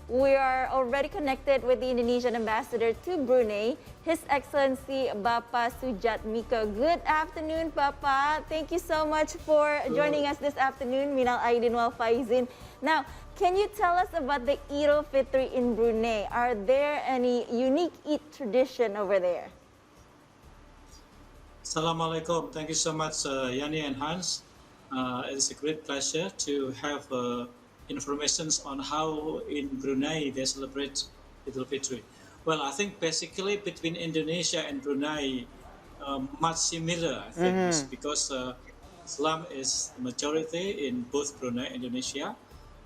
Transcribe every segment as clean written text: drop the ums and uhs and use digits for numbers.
we are already connected with the Indonesian ambassador to Brunei, His Excellency Bapak Sujatmiko. Good afternoon, Bapak. Thank you so much for joining us this afternoon. Minal Aidin wal Faizin. Now, can you tell us about the Idul Fitri in Brunei? Are there any unique Eid tradition over there? Assalamualaikum. Thank you so much, Yani and Hans. It's a great pleasure to have information on how in Brunei they celebrate Idul Fitri. Well, I think basically between Indonesia and Brunei, much similar, I think, because Islam is majority in both Brunei and Indonesia.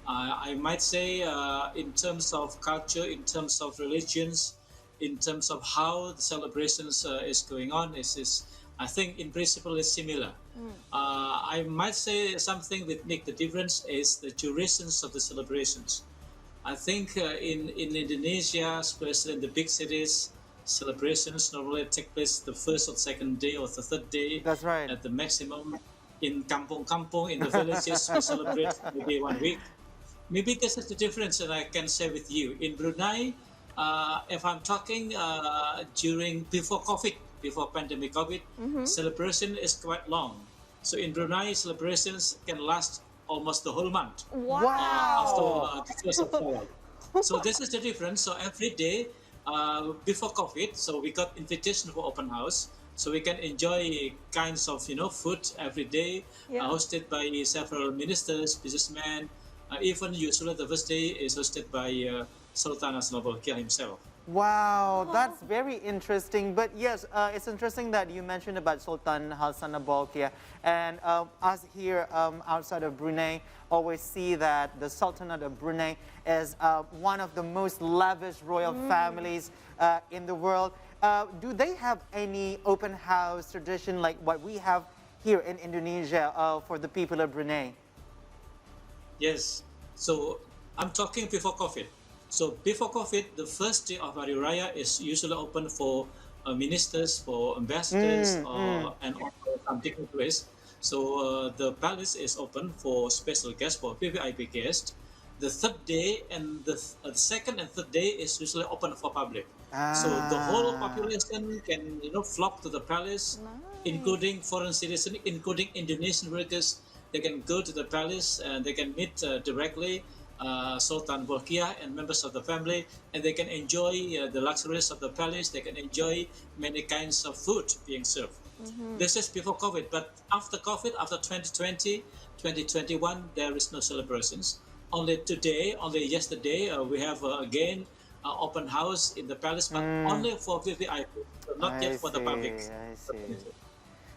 I might say in terms of culture, in terms of religions, in terms of how the celebrations is going on, I think in principle is similar. I might say something that make the difference is the durations of the celebrations. I think in Indonesia, especially in the big cities, celebrations normally take place the first or second day or the third day. That's right. At the maximum. In kampung-kampung, in the villages, we celebrate maybe 1 week. Maybe this is the difference that I can share with you. In Brunei, if I'm talking before COVID, before pandemic COVID, celebration is quite long. So in Brunei, celebrations can last almost the whole month. Wow. After the first of February. So this is the difference. So every day before COVID, so we got invitation for open house. So we can enjoy kinds of food every day, hosted by several ministers, businessmen. Even usually the first day is hosted by Sultan Bolkiah himself. Wow, that's very interesting. But yes, it's interesting that you mentioned about Sultan Hassan Bolkiah. And us here outside of Brunei always see that the Sultanate of Brunei is one of the most lavish royal families in the world. Do they have any open house tradition like what we have here in Indonesia for the people of Brunei? Yes. So I'm talking before COVID. So before COVID, the first day of Hari Raya is usually open for ministers, for ambassadors, and also some dignitaries. So the palace is open for special guests, for VVIP guests. The third day and the second and third day is usually open for public. So the whole population can flock to the palace, including foreign citizens, including Indonesian workers. They can go to the palace and they can meet directly Sultan Bolkiah and members of the family, and they can enjoy the luxuries of the palace. They can enjoy many kinds of food being served. This is before COVID, but after COVID, after 2020, 2021, there is no celebrations. Only today, only yesterday, we have again open house in the palace, but only for VVIP, not yet for the public. I see.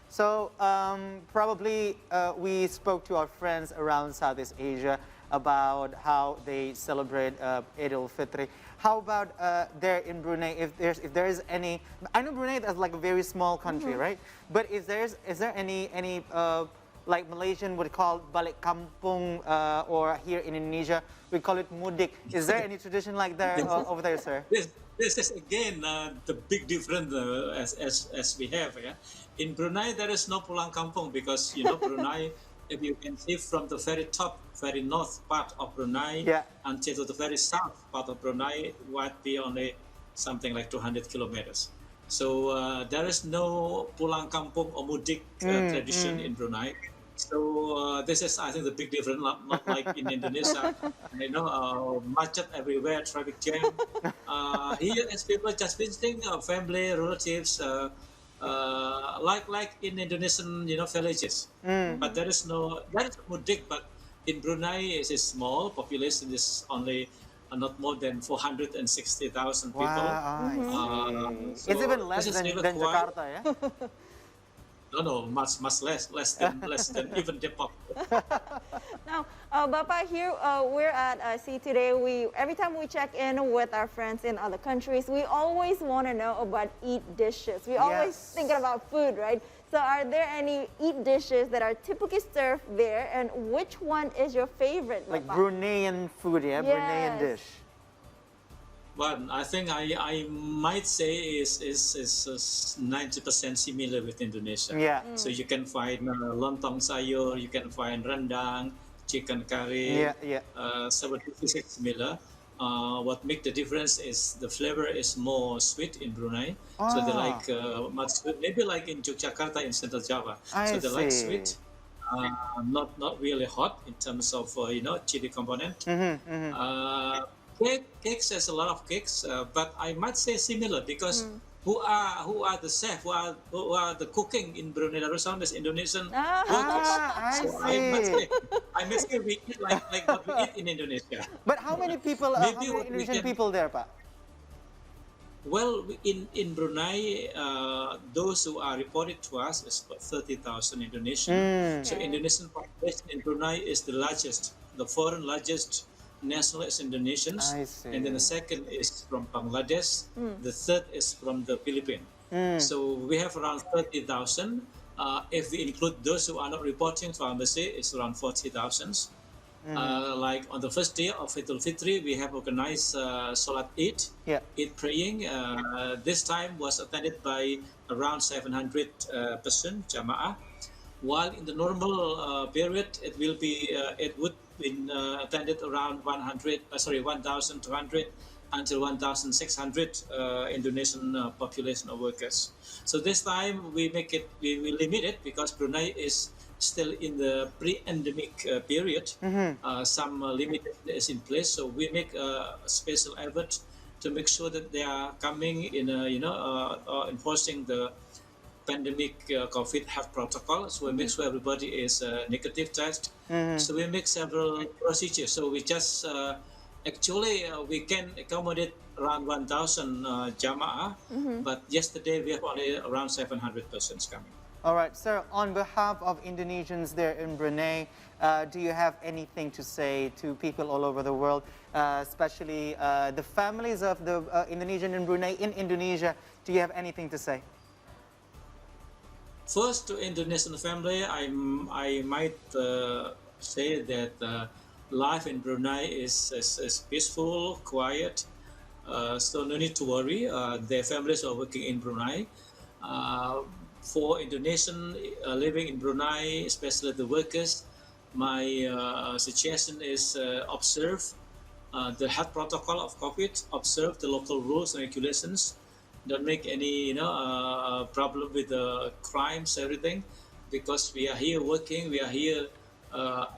So probably we spoke to our friends around Southeast Asia about how they celebrate Idul Fitri. How about there in Brunei? If there is any, I know Brunei is like a very small country, right? But is there any like Malaysian would call balik kampung, or here in Indonesia we call it mudik? Is there any tradition like that over there, sir? This is again the big difference as we have. Yeah? In Brunei, there is no pulang kampung because Brunei, if you can see from the very top, very north part of Brunei until to the very south part of Brunei, might be only something like 200 kilometers. So there is no pulang kampung or mudik tradition in Brunei. So this is, I think, the big difference. Not like in Indonesia, macet everywhere, traffic jam. Here, as people just visiting family, relatives, like in Indonesian, villages. But there is mudik. But in Brunei, it's a small population. Is only not more than 460,000 people. Wow, so it's even less than Jakarta, yeah. No, much less than even Depok. Now, Bapak, here we're at see today. Every time we check in with our friends in other countries, we always want to know about Eid dishes. We always thinking about food, right? So, are there any Eid dishes that are typically served there, and which one is your favorite, Like Bapak? Bruneian food, yeah, Bruneian dish. But I think I might say is 90% similar with Indonesia. Yeah. So you can find lontong sayur, you can find rendang, chicken curry. Yeah. Several dishes similar. what make the difference is the flavor is more sweet in Brunei. So they like much sweet, maybe like in Yogyakarta in Central Java. I So they like see. sweet, not really hot in terms of chili component. Cakes has a lot of cakes, but I might say similar because who are the chef, who are the cooking in Brunei Darussalam is Indonesian workers. I So see. I must say we eat like what we eat in Indonesia. But how many people, how Maybe many what we Indonesian can, people there, Pak? well, in Brunei, those who are reported to us is about 30,000 Indonesian. So Okay. Indonesian population in Brunei is the largest, the foreign largest national is Indonesians, I and then the see. second is from Bangladesh, the third is from the Philippines. So we have around 30,000. If we include those who are not reporting to our embassy, it's around 40,000. Like on the first day of Idul Fitri, we have organized Salat Eid, Yeah. Eid praying. This time was attended by around 700 person Jamaah. While in the normal period, it would be attended around 1,200 until 1,600 Indonesian population of workers. So this time we limit it because Brunei is still in the pre-endemic period. Some limitation is in place, so we make a special effort to make sure that they are coming in, enforcing the pandemic COVID health protocol. So we make sure everybody is negative test. So we make several procedures. So we just actually we can accommodate around 1,000 Jamaah, but yesterday we have only around 700 persons coming. All right, sir, on behalf of Indonesians there in Brunei, do you have anything to say to people all over the world, especially the families of the Indonesian in Brunei, in Indonesia? Do you have anything to say? First, to Indonesian family, I might say that life in Brunei is peaceful, quiet, so no need to worry. Their families are working in Brunei. For Indonesian living in Brunei, especially the workers, my suggestion is observe the health protocol of COVID, observe the local rules and regulations. Don't make any problem with the crimes, everything, because we are here working. We are here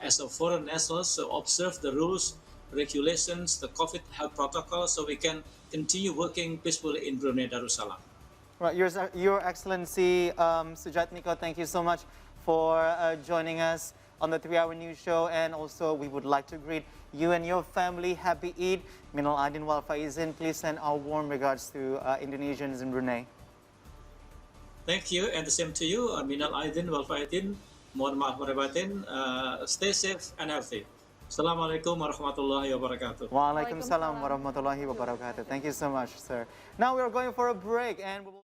as a foreign nationals, so observe the rules, regulations, the COVID health protocol, so we can continue working peacefully in Brunei Darussalam. Right, Your Excellency Sujatmiko, thank you so much for joining us on the 3-hour news show, and also we would like to greet you and your family. Happy Eid. Minal Aidin wal Faizin. Please send our warm regards to Indonesians in Brunei. Thank you, and the same to you. Minal Aidin wal Faizin. Mohon maaf lahir batin. Stay safe and healthy. Assalamualaikum warahmatullahi wabarakatuh. Waalaikumsalam warahmatullahi wabarakatuh. Thank you so much, sir. Now we are going for a break, and we will